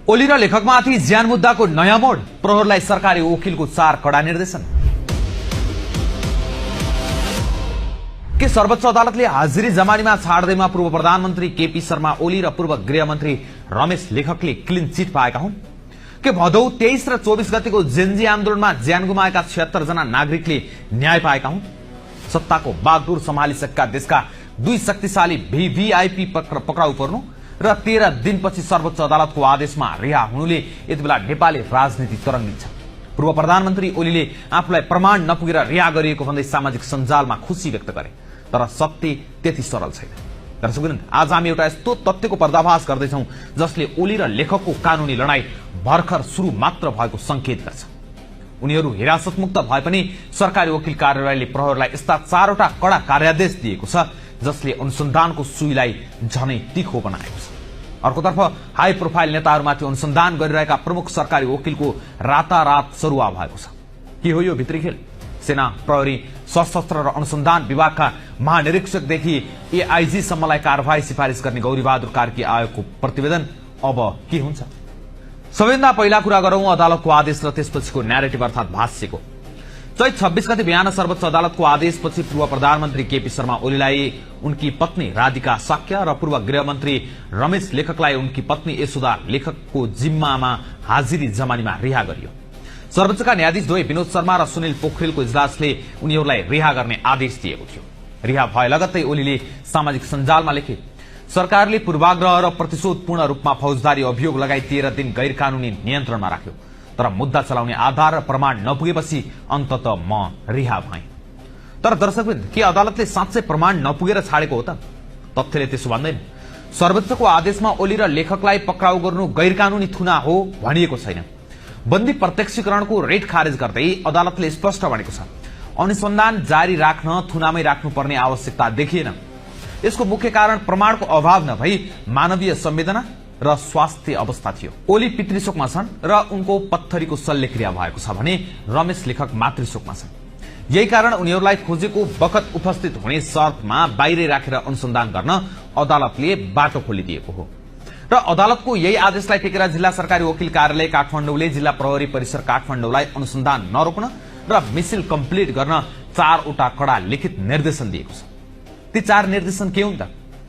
ओली र लेखकमाथि ज्यान मुद्दाको नयाँ मोड, प्रहरलाई सरकारी वकिलको 4 कडा निर्देशन। के सर्वोच्च अदालतले हाजिरी जमानीमा छाड्दैमा पूर्व प्रधानमन्त्री केपी शर्मा ओली र पूर्व गृहमन्त्री रमेश लेखकले क्लिन चिट पाएका हुन्? के भदौ 23 र 24 गतिको जेनजी आन्दोलनमा ज्यान गुमाएका 76 जना नागरिकले न्याय पाएका हुन्? सत्ताको बागडोर सम्हालिसकेका देशका 2 शक्तिशाली भिभिआईपी पक्राउ पर्नु र 13 दिनपछि सर्वोच्च अदालतको आदेशमा रिहा हुनुले यतिबेला नेपाली राजनीति तरङ्गिन्छ। पूर्व प्रधानमन्त्री ओलीले आफूलाई प्रमाण नपुगेर रिहा गरिएको भन्दै सामाजिक सञ्जालमा खुशी व्यक्त गरे, तर सत्य त्यति सरल छैन। दर्शकवृन्द, आज हामी एउटा यस्तो तथ्यको पर्दाफाश गर्दैछौं जसले ओली र लेखकको कानूनी लडाई भर्खर सुरु मात्र भएको संकेत गर्छ। उनीहरू हिरासतमुक्त भए पनि सरकारी वकिल कार्यालयले प्रहरलाई यस्ता 4 वटा कडा कार्यादेश दिएको छ जसले अनुसन्धानको सुईलाई झनै तीखो बनाएको छ। अर्कोतर्फ हाई प्रोफाइल नेताहरूमाथि अनुसन्धान गरिरहेका प्रमुख सरकारी वकिलको रातारात सरुवा भएको छ। के हो यो भित्री खेल? सेना, प्रहरी, सशस्त्र र अनुसन्धान विभागका महानिरीक्षकदेखि एआईजी सम्मलाई कारवाही सिफारिश गर्ने गौरीबहादुर कार्की आयोगको प्रतिवेदन अब के हुन्छ? सबैभन्दा पहिला कुरा गरौं अदालतको आदेश र त्यसपछिको न्यारेटिभ अर्थात भाष्यको। चैत 26 गते बिहान सर्वोच्च अदालतको आदेशपछि पूर्व प्रधानमन्त्री केपी शर्मा ओलीलाई उनकी पत्नी राधिका साक्य र पूर्व गृहमन्त्री रमेश लेखकलाई उनकी पत्नी यशोदा लेखकको जिम्मामा हाजिरी जमानीमा रिहा गरियो। सर्वोच्चका न्यायाधीश द्वय विनोद शर्मा र सुनिल पोखरेलको इजलासले उनीहरूलाई रिहा गर्ने आदेश दिएको थियो। रिहा भए लगत्तै ओलीले सामाजिक सञ्जालमा लेखे, सरकारले पूर्वाग्रह र प्रतिशोधपूर्ण रूपमा फौजदारी अभियोग लगाई 13 दिन गैर कानूनी नियन्त्रणमा राख्यो, तर मुद्दा चलाउने आधार र प्रमाण नपुगेपछि अन्ततः म रिहा भएँ। तर दर्शकवृन्द, के अदालतले साँच्चै प्रमाण नपुगेर छाडेको हो त? तथ्यले त्यसो भन्दैन। सर्वोच्चको आदेशमा ओली र लेखकलाई पक्राउ गर्नु गैर कानूनी थुना हो भनिएको छैन। बन्दी प्रत्यक्षीकरणको रेट खारेज गर्दै अदालतले स्पष्ट भनेको छ, अनुसन्धान जारी राख्न थुनामै राख्नुपर्ने आवश्यकता देखिएन। यसको मुख्य कारण प्रमाणको अभाव नभई मानवीय संवेदना र स्वास्थ्य अवस्था थियो। ओली पितृशोकमा छन् र उनको पत्थरीको शल्यक्रिया भएको छ भने रमेश लेखक मातृशोकमा छन्। यही कारण उनीहरूलाई खोजेको बखत उपस्थित हुने शर्तमा बाहिरै राखेर अनुसन्धान गर्न अदालतले बाटो खोलिदिएको हो। र अदालतको यही आदेशलाई टेकेर जिल्ला सरकारी वकिल कार्यालय काठमाडौँले जिल्ला प्रहरी परिसर काठमाडौँलाई अनुसन्धान नरोक्न र मिसिल कम्प्लिट गर्न 4 वटा कडा लिखित निर्देशन दिएको छ। ती 4 निर्देशन के हुन् त?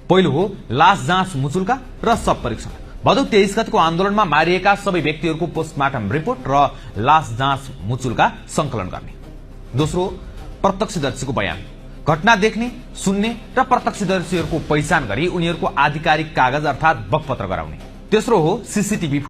पहिलो हो लाश जाँच मुचुल्का र शव परीक्षण। भदौ 23 गतिको आन्दोलनमा मारिएका सबै व्यक्तिहरूको पोस्टमार्टम रिपोर्ट र लाश जाँच मुचुल्का संकलन गर्ने। दोस्रो, प्रत्यक्षदर्शीको बयान, घटना देख्ने, सुन्ने र प्रत्यक्षदर्शीहरूको पहिचान गरी उनीहरूको आधिकारिक कागज अर्थात बकपत्र गराउने। तेस्रो हो सीसीटीभी